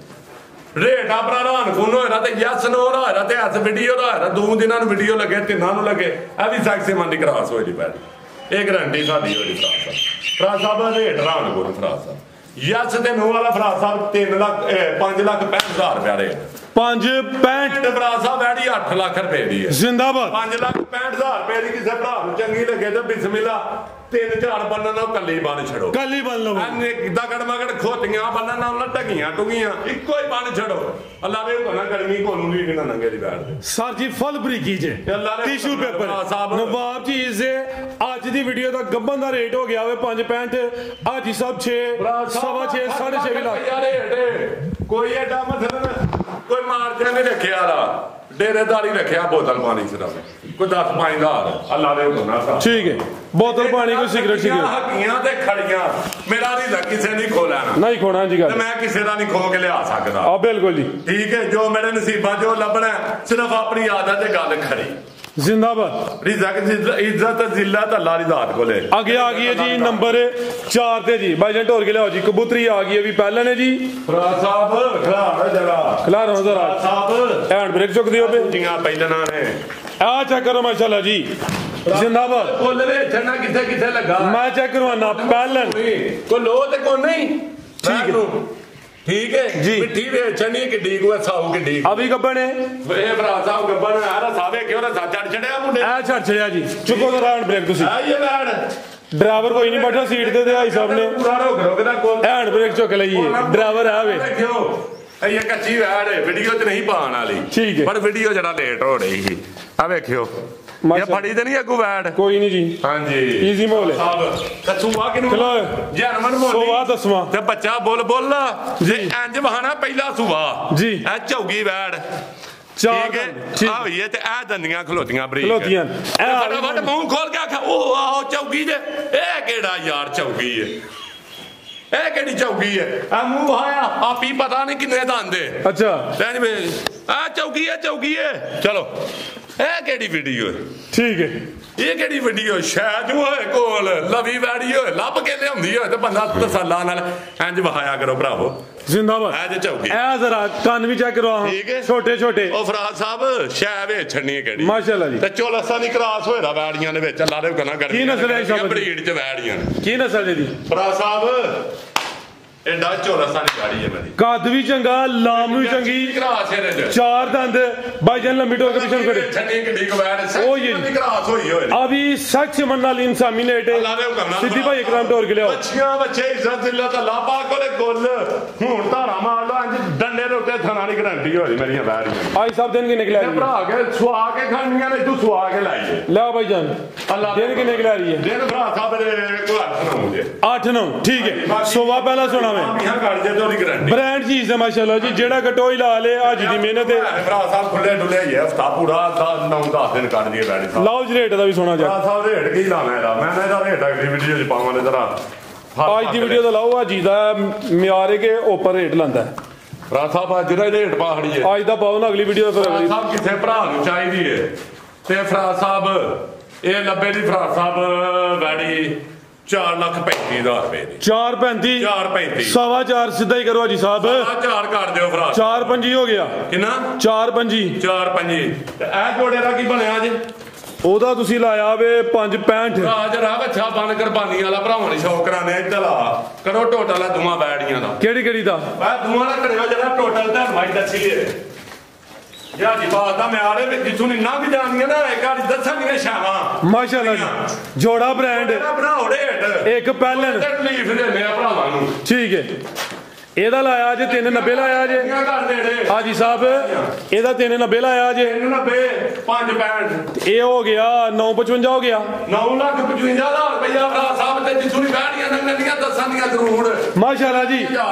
ਰੇਟ ਆਪਣਾ ਰਾਨ ਗੁਣ ਹੋਇਆ ਤੇ ਯਸ ਨੋ ਹੋਇਆ ਤੇ ਐਸ ਵੀਡੀਓ ਦਾ ਹੋਇਆ 2 ਦਿਨਾਂ ਨੂੰ ਵੀਡੀਓ ਲੱਗੇ 3 ਨੂੰ ਲੱਗੇ ਇਹ ਵੀ ਸੈਕਸੀ ਮੰਡੀ ਕਰਾਸ ਹੋਈ ਦੀ ਪੈਣੀ ਇਹ ਗਰੰਟੀ ਸਾਡੀ ਹੋਈ ਫਰਾਜ਼ ਸਾਹਿਬ ਦਾ ਰੇਟ ਰਾਨ ਗੁਣ ਫਰਾਜ਼ ਸਾਹਿਬ ਯਸ ਤੇ ਨੋ ਵਾਲਾ ਫਰਾਜ਼ ਸਾਹਿਬ 5,65,000 ਰੁਪਏ ਰੇਟ 5.65 ਫਰਾਜ਼ ਸਾਹਿਬ ਵੈੜੀ 8 ਲੱਖ ਰੁਪਏ ਦੀ ਹੈ ਜ਼ਿੰਦਾਬਾਦ 5,65,000 ਰੁਪਏ ਦੀ ਕਿਸੇ ਭਰਾ ਨੂੰ ਚੰਗੀ ਲੱਗੇ ਤੇ ਬਿਸਮਿਲ੍ਲਾ 3-4 ਬੰਨਣ ਨਾਲ ਕੱਲੀ ਬੰਨ ਛੜੋ ਕੱਲੀ ਬੰਨ ਲਓ ਦਗੜ ਮਗੜ ਖੋਤੀਆਂ ਬੰਨਣ ਨਾਲ ਢਗੀਆਂ ਟੁਗੀਆਂ ਇੱਕੋ ਹੀ ਬੰਨ ਛੜੋ ਅੱਲਾ ਦੇ ਹੁਕਮ ਨਾਲ ਗਰਮੀ ਕੋਲੋਂ ਵੀ ਕਿੰਨਾ ਨੰਗੇ ਦੀ ਬੈਠ ਦੇ ਸਰ ਜੀ ਫੁੱਲ ਬਰੀਕੀ ਜੇ ਟਿਸ਼ੂ ਪੇਪਰ ਨਵਾਬ ਚੀਜ਼ ਦੇ ਅੱਜ ਦੀ ਵੀਡੀਓ ਦਾ ਗੱਬਨ ਦਾ ਰੇਟ ਹੋ ਗਿਆ ਵੇ 5.65 ਅੱਜ ਹੀ ਸਭ 6 ਸਵਾ 6 6.5 ਲੱਖ ਕੋਈ ਐਡਾ ਮਸਲਨ ਕੋਈ ਮਾਰਜਨ ਨਹੀਂ ਰੱਖਿਆ ਰਾ ਡੇਰੇਦਾਰੀ ਰੱਖਿਆ ਬੋਤਲ ਪਾਣੀ ਸਿਰਫ ਕੋਈ 10-5 ਦਾ ਅੱਲਾ ਦੇ ਹੁਕਮ ਨਾਲ ਠੀਕ ਹੈ ਬੋਤਲ ਪਾਣੀ ਕੋਈ ਸਿਗਰਟ ਹੱਕੀਆਂ ਤੇ ਖੜੀਆਂ ਮੇਰਾ ਨਹੀਂ ਕਿਸੇ ਨਹੀਂ ਖੋ ਲੈਣਾ ਨਹੀਂ ਖੋਣਾ ਜੀ ਗੱਲ ਮੈਂ ਕਿਸੇ ਦਾ ਨਹੀਂ ਖੋ ਕੇ ਲਿਆ ਸਕਦਾ ਆ ਬਿਲਕੁਲ ਜੀ ਠੀਕ ਹੈ ਜੋ ਮੇਰੇ ਨਸੀਬਾਂ ਜੋ ਲੱਭਣਾ ਸਿਰਫ ਆਪਣੀ ਆਦਤ ਤੇ ਗੱਲ ਖੜੀ जिंदाबाद रिज़्क़ इज्जत जिल्लत अल्लाह दी ज़ात को ले आगे आ गई है जी नंबर 4 ते जी भाईजान ढोल के लियाओ जी कबूतरी आ गई है भी पहले ने जी फराज साहब खिला रहा जरा साहब हैंड ब्रेक चुक दियो पे जिंगा पहलना ने आ चेक करो माशाल्लाह जी जिंदाबाद बोल रे छना किथे किथे लगा मैं चेक करवाना पहलन को लो ते को नहीं ठीक है ठीक है जी मिट्टी वे चनी की डीग हुआ साहू की डीग अभी गब्बन है ए भरा साहब गब्बन आ रहा सावे क्यों रे चढ़ चढ़या मुंडे आ चढ़ चढ़या जी चुको जरा हैंड ब्रेक तुसी आ ये बैठ ड्राइवर कोई नहीं बैठा सीट ते भाई साहब ने पूरा रोक दा कौन हैंड ब्रेक चुक लईए ड्राइवर है वे क्यों ये कच्ची वैड है वीडियो च नहीं पाण वाली ठीक है पर वीडियो जरा लेट हो रही थी आ देखियो ये फड़ी ते नहीं अगू वैड कोई नहीं जी हां जी इजी मोल है साहब कसूआ किनु चलो जनमन मोली सोवा दसवां ते बच्चा बोल बोल जे इंज बहाना पहला सुवा जी ए चौगी वैड ठीक है आ ये ते आ दंदियां खलोतियां बरीक खलोतियां ए फटाफट मुंह खोल के आखा ओ आओ चौगी जे ए केड़ा यार चौगी है ए केड़ी चौकी है आ मुंह आया आप ही पता नहीं किन्ने दांदे अच्छा लैन में आ चौकी है चलो ए केड़ी वीडियो है ठीक है ये केड़ी वीडियो शायद होए कोल लवी वैडी होए लब के लियाउंदी होए ते बंदा तसल्ला नाल इंज वहाया करो भरावो जिंदाबाद ए जे चौकी ए जरा कान भी चेक करवा ठीक है छोटे छोटे ओ फराज साहब शायद वे छन्नी केड़ी माशाल्लाह जी ते चोलसा नी क्रॉस होएदा वैड़ियां दे विच अल्लाह दे कना कर की नस्ल है सब ब्रीड च वैड़ियां की नस्ल है दी फराज साहब एडा चोलसा नी गाड़ी है मेरी कद भी चंगा लाम भी चंगी क्रॉस है रे चार दंद भाईजान लंबी टोर के पीछे खड़े छन्नी केड़ी को वैड़ ओ ये क्रॉस होई होए अभी सच मन नाल इंसामी लेट अल्लाह दे हुक्म नाल सिद्धी भाई इकराम टोर के लियाओ बच्चियां बच्चे इज्जत जिल्लत अल्लाह पाक कोले गुल हुन धारा मार लो इंज डंडे दे उत्ते थाना दी गारंटी होई मेरियां वैड़ियां आज सब दिन के निकला भरा के सुआ के खानियां ने तू सुआ के लाइए ला भाईजान अल्लाह दिन के निकला रही है दिन भरा साहब रे को 8-9 8-9 ठीक है सोवा पहला सुना मैं यहां काट दे तो गारंटी ब्रांड चीज है माशाल्लाह जी जेड़ा कटोई ला ले आज दी मेहनत है भरा साहब खुले डुले ये हफ्ता पूरा 9-10 दिन काट दिए वैड़ी साहब लाओ जी रेट दा भी सुना जा भरा साहब रेट की लाना है मैं ना रेट अगली वीडियो च पावां ने जरा आज दी वीडियो दा लाओ आज दा मियारे के ऊपर रेट लांदा है भरा साहब आज दा रेट पाखड़ी है आज दा पाओ ना अगली वीडियो फिर फराज साहब किथे भरा नु चाहिदी है ते फराज साहब ये 90 दी फराज साहब वैड़ी 4,35,000 रुपए दी 4.35 4.35 सवा 4 सीधा ही करो जी साहब 4 काट दियो फराज 4.5 हो गया किन्ना 4.5 4.5 ਤੇ ਇਹ ਜੋੜੇ ਦਾ ਕੀ ਬਣਿਆ ਜੀ ਉਹਦਾ ਤੁਸੀਂ ਲਾਇਆ ਵੇ 5.65 ਰਾਜ ਰਾ ਬੱਚਾ ਬਣ ਕੁਰਬਾਨੀ ਵਾਲਾ ਭਰਾਵਾਂ ਨੇ ਸ਼ੌਕ ਕਰਾਣੇ ਇੱਧਰ ਆ ਕਰੋ ਟੋਟਲ ਆ ਦੋਵਾਂ ਬੈੜੀਆਂ ਦਾ ਕਿਹੜੀ ਕਿਹੜੀ ਦਾ ਮੈਂ ਦੋਵਾਂ ਦਾ ਕਰਿਓ ਜਿਹੜਾ ਟੋਟਲ ਤਾਂ ਮਾਈ ਦੱਸੀਏ ਯਾ ਜੀ ਬਾਤ ਦਾ ਮਿਆਰੇ ਵਿੱਚ ਜਿੱਥੋਂ ਨਹੀਂ ਲੰਘ ਜਾਂਦੀਆਂ ਨਾ ਇੱਕ ਵਾਰੀ ਦੱਸਾਂਗੇ ਸ਼ਾਵਾਂ ਮਾਸ਼ਾਅੱਲਾ ਜੀ ਜੋੜਾ ਬ੍ਰਾਂਡ ਮੇਰਾ ਭਰਾ ਰੇਟ ਇੱਕ ਪਹਿਲਨ ਤਕਲੀਫ ਦਿੰਦੇ ਆ ਭਰਾਵਾਂ ਨੂੰ ਠੀਕ ਹੈ ਇਹਦਾ ਲਾਇਆ ਜੇ 390 ਲਾਇਆ ਜੇ ਹਾਜੀ ਸਾਹਿਬ ਇਹਦਾ 390 ਲਾਇਆ ਜੇ 390 565 ਇਹ ਹੋ ਗਿਆ 955 ਹੋ ਗਿਆ 9,55,000 ਰੁਪਇਆ ਭਰਾ ਸਾਹਿਬ ਤੇ ਜਿੱਥੋਂ ਨਹੀਂ ਬੈਠੀਆਂ ਨੰਗੀਆਂ ਦੱਸਾਂ ਦੀਆਂ ਜ਼ਰੂਰ ਮਾਸ਼ਾਅੱਲਾ ਜੀ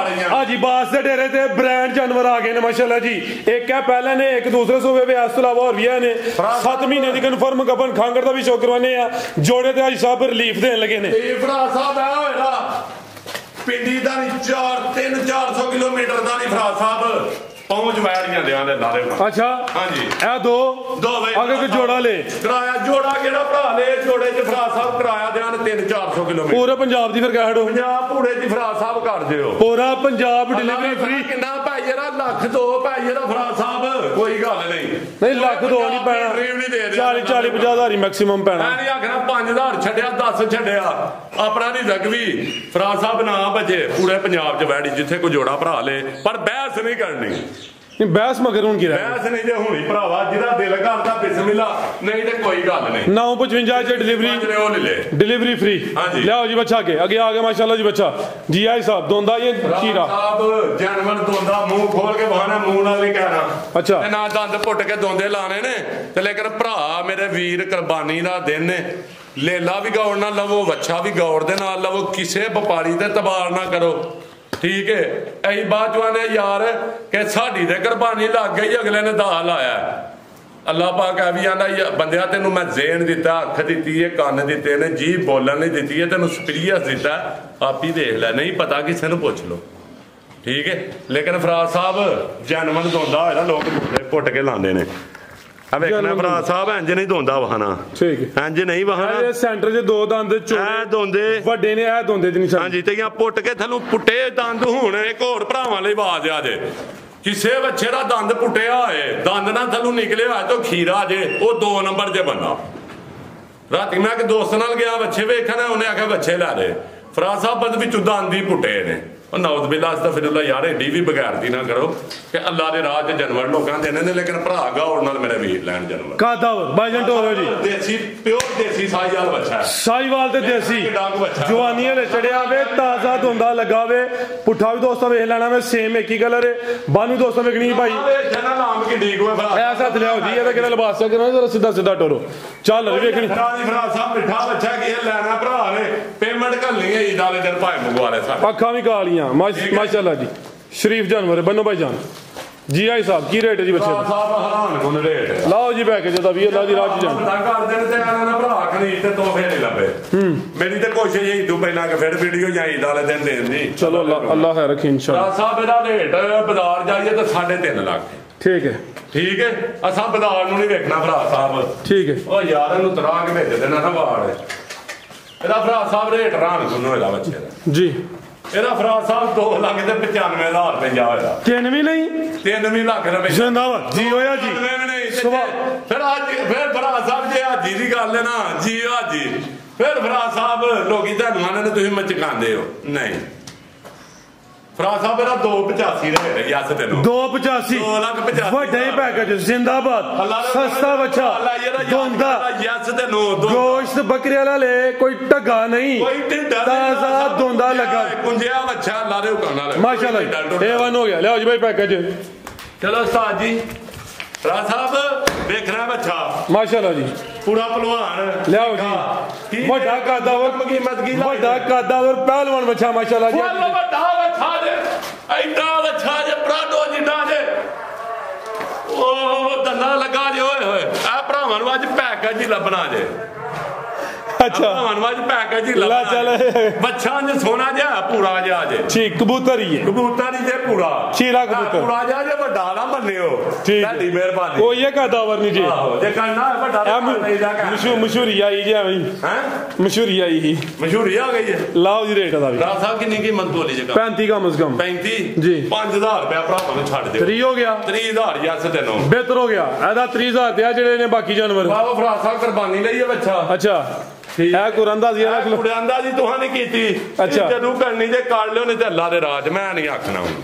ਹਾਜੀ ਬਾਸ ਦੇ ਡੇਰੇ ਤੇ ਬ੍ਰਾਂਡ ਜਾਨਵਰ ਆ ਗਏ ਨੇ ਮਾਸ਼ਾਅੱਲਾ ਜੀ ਇੱਕ ਹੈ ਪਹਿਲੇ ਨੇ ਇੱਕ ਦੂਸਰੇ ਸੂਬੇ ਵੇ ਇਸ ਤੋਂ ਇਲਾਵਾ ਹੋਰ ਵੀ ਨੇ 7 ਮਹੀਨੇ ਦੀ ਕਨਫਰਮ ਗੱਬਨ ਖਾਂਗਰ ਦਾ ਵੀ ਸ਼ੌਕ ਕਰਵਾਨੇ ਆ ਜੋੜੇ ਤੇ ਹਾਜੀ ਸਾਹਿਬ ਰਿਲੀਫ ਦੇਣ ਲੱਗੇ ਨੇ ਇਹ ਭਰਾ ਸਾਹਿਬ ਆ ਹੋਏਗਾ ਪਿੰਡੀ ਦਾ ਨਹੀਂ 300-400 ਕਿਲੋਮੀਟਰ ਦਾ ਨਹੀਂ ਭਰਾ ਸਾਹਿਬ ਪਹੁੰਚ ਵੈੜੀਆਂ ਦਿਆਂ ਦੇ ਨਾਲੇ ਅੱਛਾ ਹਾਂਜੀ ਇਹ ਦੋ ਵੇ ਅਗੇ ਕੋ ਜੋੜਾ ਲੈ ਕਿਰਾਇਆ ਜੋੜਾ ਕਿਹੜਾ ਭਰਾ ਲੈ ਜੋੜੇ ਚ ਭਰਾ ਸਾਹਿਬ ਕਿਰਾਇਆ ਦਿਆਂ 300-400 ਕਿਲੋਮੀਟਰ ਪੂਰੇ ਪੰਜਾਬ ਦੀ ਫਿਰ ਕਹਿ ਹਟੋ ਪੰਜਾਬ ਪੂਰੇ ਦੀ ਭਰਾ ਸਾਹਿਬ ਕਰ ਦਿਓ ਪੂਰਾ ਪੰਜਾਬ ਡਿਲੀਵਰੀ ਫ੍ਰੀ ਕਿੰਨਾ ਭਾਈ ਇਹਦਾ ਲੱਖ ਦੋ ਭਾਈ ਇਹਦਾ ਭਰਾ ਸਾਹਿਬ ਕੋਈ ਗੱਲ ਨਹੀਂ ਲੱਖ ਦੋ ਨਹੀਂ ਪੈਣਾ 40-50 ਹਜ਼ਾਰ ਹੀ ਮੈਕਸਿਮਮ ਪੈਣਾ ਮੈਂ ਨਹੀਂ ਆਖਣਾ 5,000 ਛੱਡਿਆ 10 ਛੱਡਿਆ ਆਪਣਾ ਨਹੀਂ ਜ਼ਗਵੀ ਭਰਾ ਸਾਹਿਬ ਨਾ ਬਚੇ ਪੂਰੇ ਪੰਜਾਬ 'ਚ ਵੈੜੀ ਜਿੱਥੇ ਕੋਈ ਜੋੜਾ ਭਰਾ ਲੇ ਪਰ ਬਹਿਸ ਨਹੀਂ ਕਰਨੀ ਨਹੀਂ ਬਹਿਸ ਮਗਰ ਹੁਣ ਕੀ ਰਹਿ ਬੈਸ ਨਹੀਂ ਜੇ ਹੁਣੀ ਭਰਾਵਾ ਜਿਹਦਾ ਦਿਲ ਕਰਦਾ ਬਿਸਮਿਲ੍ਲਾ ਨਹੀਂ ਤੇ ਕੋਈ ਗੱਲ ਨਹੀਂ 955 ਚ ਡਿਲੀਵਰੀ ਉਹ ਲੈ ਲੈ डिलीवरी फ्री हाँ जी। लियाओ जी बच्चा के आगे आ गया माशाल्लाह जी बच्चा जी आई साहब दोंदा ये खीरा ਸਾਹਿਬ ਜਾਨਵਰ ਦੋਂਦਾ ਮੂੰਹ ਖੋਲ ਕੇ ਬਹਾਨਾ ਮੂੰਹ ਨਾਲ ਨਹੀਂ ਕਹਿਣਾ ਅੱਛਾ। ਤੇ ਨਾ ਦੰਦ ਪੁੱਟ ਕੇ ਦੋਂਦੇ ਲਾਣੇ ਨੇ ਤੇ ਲੇਕਿਨ ਭਰਾ ਮੇਰੇ ਵੀਰ ਕੁਰਬਾਨੀ ਦਾ ਦਿਨ ਨੇ ਲੇਲਾ ਵੀ ਗੌਰ ਨਾਲ ਲਵੋ ਵੱਛਾ ਵੀ ਗੌਰ ਦੇ ਨਾਲ ਲਵੋ ਕਿਸੇ ਵਪਾਰੀ ਤੇ ਤਬਾਰ ਨਾ ਕਰੋ ਠੀਕ ਹੈ ਅਸੀਂ ਬਾਅਦ ਚੋਂ ਨੇ ਯਾਰ ਕਿ ਸਾਡੀ ਤੇ ਕੁਰਬਾਨੀ ਲੱਗ ਗਈ ਅਗਲੇ ਨੇ ਦਾ ਲਾਇਆ ਅੱਲਾਹ ਪਾਕ ਆ ਵੀ ਆਂਦਾ ਬੰਦਿਆ ਤੈਨੂੰ ਮੈਂ ਜ਼ੇਨ ਦਿੱਤਾ ਅੱਖ ਦਿੱਤੀ ਹੈ ਕੰਨ ਦਿੱਤੇ ਨੇ ਜੀਭ ਬੋਲਣ ਲਈ ਦਿੱਤੀ ਹੈ ਤੈਨੂੰ ਸਪੀਰੀਅਸ ਦਿੱਤਾ ਆਪ ਹੀ ਦੇਖ ਲੈ ਨਹੀਂ ਪਤਾ ਕਿਸੇ ਨੂੰ ਪੁੱਛ ਲਓ ਠੀਕ ਹੈ ਲੇਕਿਨ ਫਰਾਜ਼ ਸਾਹਿਬ ਜਨਮਨ ਦੋਂਦਾ ਹੋਇਆ ਲੋਕ ਪੁੱਟ ਕੇ ਲਾਉਂਦੇ ਨੇ ਆ ਵੇਖਣਾ ਫਰਾਜ਼ ਸਾਹਿਬ ਇੰਜ ਨਹੀਂ ਦੋਂਦਾ ਵਹਾਣਾ ਠੀਕ ਹੈ ਇੰਜ ਨਹੀਂ ਵਹਾਣਾ ਇਹ ਸੈਂਟਰ 'ਚ ਦੋ ਦੰਦ ਐ ਚੋੜੇ ਦੋਂਦੇ ਵੱਡੇ ਨੇ ਇਹ ਦੋਂਦੇ ਨਹੀਂ ਸਰ ਹਾਂਜੀ ਤੇ ਜਾਂ ਪੁੱਟ ਕੇ ਥੱਲੋਂ ਪੁੱਟੇ ਦੰਦ ਹੋਣ ਇੱਕ ਹੋਰ ਭਰਾਵਾਂ ਲਈ ਆਵਾਜ਼ ਆ ਜੇ ਕਿਸੇ ਬੱਚੇ ਦਾ ਦੰਦ ਪੁੱਟਿਆ ਹੋਏ ਦੰਦ ਨਾਲ ਥੱਲੋਂ ਨਿਕਲਿਆ ਹੋਇਆ ਤਾਂ ਖੀਰਾ ਜੇ ਉਹ 2 ਨੰਬਰ 'ਚ ਬੰਦਾ ਰਾਤੀ ਮੈਂ ਇੱਕ ਦੋਸਤ ਨਾਲ ਗਿਆ ਬੱਚੇ ਵੇਖਣਾ ਉਹਨੇ ਆਖਿਆ ਬੱਚੇ ਲੈ ਲੈ ਫਰਾਜ਼ ਸਾਹਿਬ ਬਦ ਵਿੱਚੋਂ ਦੰਦ ਹੀ ਪੁੱਟੇ ਨੇ ਉਹ ਨੌਜ਼ ਬਿਲਾ ਅਸਤਗਫਿਰੁੱਲਾ ਯਾਰ ਏਡੀ ਵੀ ਬਗੈਰਤੀ ਨਾ ਕਰੋ ਕਿ ਅੱਲਾ ਦੇ ਰਾਹ 'ਚ ਜਾਨਵਰ ਲੋਕਾਂ ਦੇ ਨੇ ਲੇਕਿਨ ਭਰਾ ਗੌਰ ਨਾਲ ਮੇਰੇ ਵੀਰ ਲੈਣ ਜਾਨਵਰ ਕਾਦਾਵਰ ਬਾਈਜਨ ਟੋਰੋ ਜੀ ਦੇਸੀ ਪਿਓਰ ਦੇਸੀ ਸਾਈਵਾਲ ਬੱਚਾ ਹੈ ਸਾਈਵਾਲ ਤੇ ਦੇਸੀ ਜਵਾਨੀ ਵਾਲੇ ਚੜਿਆ ਵੇ ਤਾਜ਼ਾ ਧੁੰਦਾ ਲੱਗਾ ਵੇ ਪੁੱਠਾ ਵੀ ਦੋਸਤਾਂ ਵੇਖ ਲੈਣਾ ਵੇ ਸੇਮ ਇੱਕ ਹੀ ਕਲਰ ਹੈ ਬਾਨੂ ਦੋਸਤਾਂ ਵੇਖਣੀ ਭਾਈ ਜਨਾ ਨਾਮ ਕੀ ਡੀਕ ਹੋਏ ਫਰਾਜ਼ ਐਸਾ ਹੱਥ ਲਿਆਓ ਜੀ ਇਹਦਾ ਕਿਹੜਾ ਲਿਬਾਸ ਹੈ ਕਿਹੜਾ ਜਰਾ ਸਿੱਧਾ ਸਿੱਧਾ ਟੋਰੋ ਚੱਲ ਵੇਖਣੀ ਫਰਾਜ਼ ਸਾਹਿਬ ਮਿੱਠਾ ਬੱਚਾ ਕੀ ਲੈਣਾ ਭਰਾ ਨੇ ਪੇਮੈਂਟ ਕਰਨੀ ਹੈ ਈਦ ਵਾਲੇ ਦਿਨ ਭਾਈ ਮੰਗਵਾ ਲੈ ਸਾਡੇ ਅੱਖਾਂ ਵੀ ਕਾਲੀਆਂ ਮਾਸ਼ਾਅੱਲਾ ਜੀ ਸ਼ਰੀਫ ਜਾਨਵਰ ਹੈ ਬੰਨੋ ਭਾਈ ਜਾਨ ਜੀ ਆਈ ਸਾਹਿਬ ਕੀ ਰੇਟ ਹੈ ਜੀ ਬੱਚੇ ਦਾ ਸਾਹਿਬ ਹੈਰਾਨ ਕੋਨ ਰੇਟ ਲਾਓ ਜੀ ਪੈਕੇਜ ਦਾ ਵੀ ਅੱਲਾ ਦੀ ਰਾਹ 'ਚ ਜਾਨ ਬੰਦਾ ਕਰਦੇ ਨੇ ਤੇ ਆਣਾ ਨਾ ਭਰਾ ਖਰੀਦ ਤੇ ਤੋਹਫੇ ਨਹੀਂ ਲੱਭੇ ਮੇਰੀ ਤੇ ਕੋਸ਼ਿਸ਼ ਹੀ ਤੂੰ ਪਹਿਲਾਂ ਕਿ ਫਿਰ ਵੀਡੀਓ ਜਾਂ ਈਦ ਵਾਲੇ ਦਿਨ ਦੇਣ ਦੀ ਚਲੋ ਅੱਲਾ ਖੈਰ ਰੱਖੇ ਇਨਸ਼ਾਅੱਲਾ ਸਾਹਿਬ ਇਹਦਾ ਰੇਟ ਬਾਜ਼ਾਰ ਜਾਈਏ ਤਾਂ 3.5 ਲੱਖ ਠੀਕ ਹੈ ਠੀਕ ਹੈ ਅਸਾਂ ਬਾਜ਼ਾਰ ਨੂੰ ਨਹੀਂ ਵੇਖਣਾ ਭਰਾ ਸਾਹਿਬ ਠੀਕ ਹੈ ਉਹ ਯਾਰ ਇਹਨੂੰ ਤਰਾ ਕੇ ਭੇਜ ਦੇਣਾ ਨਾ ਵਾੜ ਇਹਦਾ ਭਰਾ ਸਾਹਿਬ ਰੇਟ ਹੈਰਾਨ ਕੋਨ ਹੋਇਆ ਬੱਚੇ ਦਾ ਜੀ ਇਹਦਾ ਫਰਾਜ਼ ਸਾਹਿਬ 2 ਲੱਖ ਤੇ 95,000 ਰੁਪਏ ਜਾ ਹੋਇਆ ਤਿੰਨ ਵੀ ਨਹੀਂ 3 ਲੱਖ ਰੁਪਏ ਜ਼ਿੰਦਾਬਾਦ ਜੀ ਹੋਇਆ ਜੀ ਫਿਰ ਫਰਾਜ਼ ਸਾਹਿਬ ਜੇ ਹਾਜੀ ਦੀ ਗੱਲ ਹੈ ਨਾ ਜੀ ਹਾਜੀ ਫਿਰ ਫਰਾਜ਼ ਸਾਹਿਬ ਲੋਕੀ ਤੁਹਾਨੂੰ ਆਨੇ ਤੁਸੀਂ ਮਚਕਾਉਂਦੇ ਹੋ ਨਹੀਂ ਫਰਾਜ਼ ਸਾਹਿਬ ਇਹਦਾ 285 ਰੇਟ ਯਸ ਤੈਨੂੰ 285 2,85,000 ਵੱਡਾ ਹੀ ਪੈਕੇਜ ਜ਼ਿੰਦਾਬਾਦ ਸਸਤਾ ਬੱਚਾ ਦੋਂਦਾ ਯਸ ਤੈਨੂੰ ਗੋਸ਼ਤ ਬੱਕਰੀ ਵਾਲਾ ਲੈ ਕੋਈ ਢੱਗਾ ਨਹੀਂ ਕੋਈ ਢਿੱਡਾ ਤਾਜ਼ਾ ਦੋਂਦਾ ਲੱਗਾ ਕੁੰਜਿਆ ਬੱਚਾ ਲਾ ਦੇ ਹੁਕਮ ਨਾਲ ਮਾਸ਼ਾਅੱਲਾ ਜੀ A1 ਹੋ ਗਿਆ ਲਿਆਓ ਜੀ ਭਾਈ ਪੈਕੇਜ ਚਲੋ ਉਸਤਾਦ ਜੀ ਫਰਾਜ਼ ਸਾਹਿਬ ਵੇਖਣਾ ਬੱਚਾ ਮਾਸ਼ਾਅੱਲਾ ਜੀ ਪੂਰਾ ਪਹਿਲਵਾਨ ਲਿਆਓ ਜੀ ਵੱਡਾ ਕਾਦਾਵਰ ਕੀਮਤ ਕੀ ਵੱਡਾ ਕਾਦਾਵਰ ਪਹਿਲਵਾਨ ਬੱਚਾ ਮਾਸ਼ਾਅੱਲਾ ਜੀ ਵੱਡਾ ਬੱਚਾ ਜੇ ਐਡਾ ਬੱਚਾ ਜੇ ਪ੍ਰਾਡੋ ਜਿੱਡਾ ਜੇ ਉਹ ਦੰਦਾ ਲੱਗਾ ਜੇ ਓਏ ਹੋਏ ਆ ਭਰਾਵਾਂ ਨੂੰ ਅੱਜ ਪੈਕੇਜ ਹੀ ਲੱਭਣਾ ਜੇ ਅੱਛਾ ਭਰਾਵਾਂ ਅੱਜ ਪੈਕੇਜ ਹੀ ਲਾ ਲੱਭਣਾ ਚੱਲ ਬੱਚਾ ਜੇ ਸੋਨਾ ਜਿਹਾ ਪੂਰਾ ਜਿਹਾ ਜੇ ਠੀਕ ਕਬੂਤਰ ਹੀ ਹੈ ਕਬੂਤਰ ਹੀ ਜੇ ਪੂਰਾ ਸ਼ੀਰਾ ਕਬੂਤਰ ਪੂਰਾ ਜਿਹਾ ਜੇ ਵੱਡਾ ਨਾ ਮੰਨਿਓ ਤੁਹਾਡੀ ਮਿਹਰਬਾਨੀ ਕੋਈ ਇਹ ਕਾਦਾਵਰ ਨਹੀਂ ਜੀ ਆਹੋ ਜੇ ਕਰਨਾ ਹੈ ਵੱਡਾ ਨਹੀਂ ਜਾ ਕੇ ਮਸ਼ਹੂਰੀ ਆਈ ਜੀ ਐਵੇਂ ਹੈ ਮਸ਼ਹੂਰੀ ਆਈ ਹੀ ਮਸ਼ਹੂਰੀ ਆ ਗਈ ਹੈ ਲਾਓ ਜੀ ਰੇਟ ਦਾ ਵੀ ਰਾਜ ਸਾਹਿਬ ਕਿੰਨੀ ਕੀਮਤ ਬੋਲੀ ਜਗਾ 35 ਕਮ ਸੇ ਕਮ 35 ਜੀ 5000 ਰੁਪਏ ਭਰਾਵਾਂ ਨੂੰ ਛੱਡ ਦਿਓ 3 ਹੋ ਗਿਆ 30000 ਯਸ ਤੈਨੂੰ ਬਿਹਤਰ ਹੋ ਗਿਆ ਇਹਦਾ 30000 ਤੇ ਆ ਜਿਹੜੇ ਨੇ ਬਾਕੀ ਜਾਨਵਰ ਬਾਬਾ ਫਰਾਜ਼ ਸਾਹਿਬ ਕੁਰਬਾਨੀ ਲਈ ਹੈ ਬੱਚਾ ਅੱਛਾ ਇਹ ਕੁਰੰਦਾਜ਼ੀ ਰੱਖ ਲਓ ਕੁੜਿਆਂਦਾ ਜੀ ਤੁਹਾਂ ਨਹੀਂ ਕੀਤੀ ਅੱਛਾ। ਜਦੋਂ ਕਰਨੀ ਜੇ ਕਰ ਲਿਓ ਨਹੀਂ ਤੇ ਅੱਲਾ ਦੇ ਰਾਜ ਮੈਂ ਨਹੀਂ ਆਖਣਾ ਹੁਣ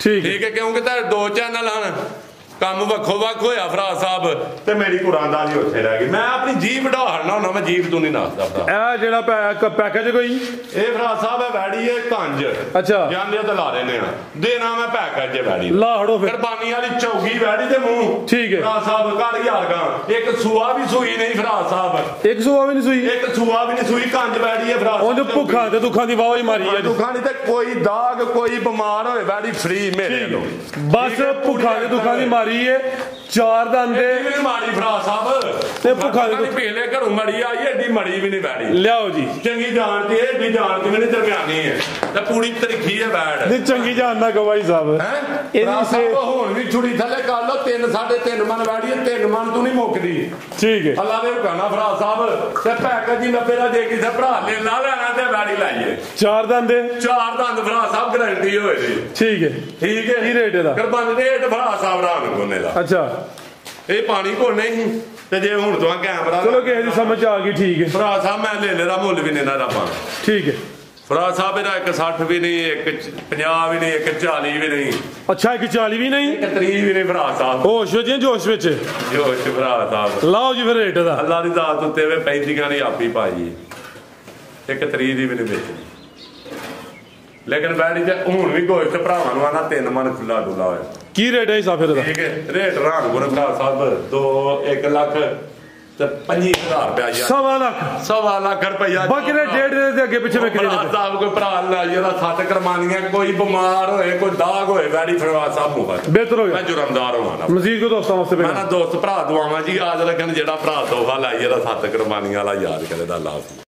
ਠੀਕ ਹੈ ਕਿਉਂਕਿ ਤਾਂ 2 ਚੈਨਲ ਹਨ ਕੰਮ ਵੱਖੋ ਵੱਖ ਹੋਇਆ ਫਰਾਜ਼ ਸਾਹਿਬ ਤੇ ਮੇਰੀ ਕੁਰਾਨਦਾਰੀ ਉੱਥੇ ਰਹਿ ਗਈ ਮੈਂ ਆਪਣੀ ਜੀਭ ਢਾਹਣਾ ਹੁੰਦਾ ਮੈਂ ਜੀਭ ਤੂੰ ਨਹੀਂ ਦੱਸ ਸਕਦਾ ਇਹ ਜਿਹੜਾ ਪੈਕੇਜ ਕੋਈ ਇਹ ਫਰਾਜ਼ ਸਾਹਿਬ ਹੈ ਵੈੜੀ ਹੈ ਕੰਜ ਅੱਛਾ ਜਾਂਦੇ ਤਾਂ ਲਾ ਦੇਨੇ ਆ ਦੇਣਾ ਮੈਂ ਪੈਕੇਜ ਜੇ ਵੈੜੀ ਲਾ ਹੜੋ ਫਿਰ ਕੁਰਬਾਨੀ ਵਾਲੀ ਚੌਗੀ ਵੈੜੀ ਦੇ ਮੂੰਹ ਠੀਕ ਹੈ ਫਰਾਜ਼ ਸਾਹਿਬ ਘਰ ਯਾਰ ਗਾ ਇੱਕ ਸੂਆ ਵੀ ਸੂਈ ਨਹੀਂ ਫਰਾਜ਼ ਸਾਹਿਬ 100 ਵੀ ਨਹੀਂ ਸੂਈ ਇੱਕ ਸੂਆ ਵੀ ਨਹੀਂ ਸੂਈ ਕੰਜ ਵੈੜੀ ਹੈ ਫਰਾਜ਼ ਉਹਨੂੰ ਭੁੱਖਾਂ ਤੇ ਦੁੱਖਾਂ ਦੀ ਵਾਹ ਹੀ ਮਾਰੀ ਹੈ ਦੁੱਖਾਂ ਨਹੀਂ ਤੇ ਕੋਈ ਦਾਗ ਕੋਈ ਬਿਮਾਰ ਹੋਏ ਵੈੜੀ ਫ੍ਰੀ ਮੇਰੇ ਤੋਂ ਬਸ ਭੁੱਖਾਂ ਤੇ ਦੁੱਖਾਂ ਦੀ ਮਾਰੀ ਹੈ 4 ਦੰਦੇ ਵੀ ਮਾੜੀ ਫਰਾਜ਼ ਸਾਹਿਬ ਤੇ ਭੁੱਖਾਂ ਦੀ ਪਹਿਲੇ ਘਰੋਂ ਮੜੀ ਆਈ ਏਡੀ ਮੜੀ ਵੀ ਨਹੀਂ ਵੈੜੀ ਲਿਆਓ ਜੀ ਚੰਗੀ ਜਾਣ ਤੇ ਏਡੀ ਜਾਣ ਤੇ ਵੀ ਨਹੀਂ ਦਰਮਿਆਨੀ ਹੈ ਤੇ ਪੂਰੀ ਤਰੀਖੀ ਹੈ ਬੈੜ ਨਹੀਂ ਚੰਗੀ ਜਾਨ ਨਾ ਗਵਾਈ ਸਾਹਿਬ ਇਹਦੀ ਸੇ ਹੁਣ ਵੀ ਛੁੜੀ ਥੱਲੇ ਕਰ ਲੋ 3 3.5 ਮਨ ਵੈੜੀ 3 ਮਨ ਤੂੰ ਨਹੀਂ ਮੁੱਕਦੀ ਠੀਕ ਹੈ ਅੱਲਾ ਦੇ ਹੁਕਮ ਨਾਲ ਫਰਾਜ਼ ਸਾਹਿਬ ਤੇ ਪੈਕੇਜ ਜੀ 90 ਦਾ ਦੇ ਕਿਸੇ ਭਰਾ ਲੈ ਲਾ ਲੈਣਾ ਤੇ ਵੈੜੀ ਲਾਈਏ 4 ਦੰਦੇ 4 ਦੰਦ ਫਰਾਜ਼ ਸਾਹਿਬ ਗਾਰੰਟੀ ਹੋਏ ਜੀ ਠੀਕ ਹੈ ਠੀਕ ਹੈ ਕੀ ਰੇਟ ਇਹਦਾ ਕੁਰਬਾਨੀ ਰੇਟ ਫਰਾਜ਼ ਸਾਹਿਬ ਰਾਨ ਕੋਨੇ ਦਾ ਅੱਛਾ ਇਹ ਪਾਣੀ ਕੋਨੇ ਹੀ ਤੇ ਜੇ ਹੁਣ ਤੋਂ ਕੈਮਰਾ ਚਲੋ ਕਿਸੇ ਦੀ ਸਮਝ ਆ ਗਈ ਠੀਕ ਹੈ ਫਰਾਜ਼ ਸਾਹਿਬ ਮੈਂ ਲੈ ਲੈਦਾ ਮੁੱਲ ਵੀ ਨਹੀਂ ਨਾ ਰੱਬਾਂ ਠੀਕ ਹੈ ਫਰਾਜ ਸਾਹਿਬ ਇਹਦਾ 160 ਵੀ ਨਹੀਂ, 150 ਵੀ ਨਹੀਂ, 140 ਵੀ ਨਹੀਂ, ਅੱਛਾ 140 ਵੀ ਨਹੀਂ, 130 ਵੀ ਨਹੀਂ ਫਰਾਜ ਸਾਹਿਬ। ਹੋਸ਼ ਵਿੱਚ ਜੋਸ਼ ਵਿੱਚ ਜੋਸ਼ ਫਰਾਜ ਸਾਹਿਬ। ਲਾਓ ਜੀ ਫਿਰ ਰੇਟ ਦਾ। ਅੱਲਾ ਦੀ ਦਾਤ ਉੱਤੇ ਵੇ 35 ਦੀ ਆਪੀ ਪਾਈ, 130 ਦੀ ਵੀ ਨਹੀਂ ਵੇਚਣੀ। ਲੇਕਿਨ ਬੈੜੀ ਤੇ ਹੁਣ ਵੀ ਗੋਸ਼ਤ ਭਰਾਵਾਂ ਨੂੰ ਆਣਾ 3 ਮਨ ਖੁੱਲਾ ਡੁੱਲਾ ਹੋਇਆ। ਕੀ ਰੇਟ ਹੈ ਇਸ ਫਿਰ ਦਾ? ਠੀਕ ਹੈ ਰੇਟ ਰਾਣਪੁਰ ਫਰਾਜ ਸਾਹਿਬ 1 ਲੱਖ ਤੇ 25,000 ਰੁਪਇਆ ਜੀ। 1.25 ਲੱਖ, 1.25 ਲੱਖ ਰੁਪਇਆ। ਬਾਕੀ ਦੇ ਡੇਢ ਦੇ ਅੱਗੇ ਪਿੱਛੇ ਵੇਖਦੇ ਨੇ ਸਾਹਿਬ ਕੋਈ ਭਰਾ ਲੈ ਜਿਹੜਾ 7 ਕਰਮਾਨੀਆਂ, ਕੋਈ ਬਿਮਾਰ ਹੋਏ, ਕੋਈ ਦਾਗ ਹੋਏ, ਬੈੜੀ ਫਰਾਜ ਸਾਹਿਬ ਨੂੰ ਬਿਹਤਰ ਹੋ ਮੈਂ ਗਿਆ। ਜੁਰਮਦਾਰ ਹੋਵਾਂ। ਮਜ਼ੀਦ ਕੋ ਦੋਸਤਾਂ ਵਾਸਤੇ ਮੈਂ ਨਾ ਦੋਸਤ ਭਰਾ ਦੁਆਵਾਂ ਜੀ, ਆਜ ਰੱਖਣ ਜਿਹੜਾ ਭਰਾ ਤੋਹਫਾ ਲਾਈ ਜਿਹੜਾ 7 ਕਰਮਾਨੀਆਂ ਵਾਲਾ ਯਾਦ ਕਰੇ ਦਾ ਅੱਲਾਹ।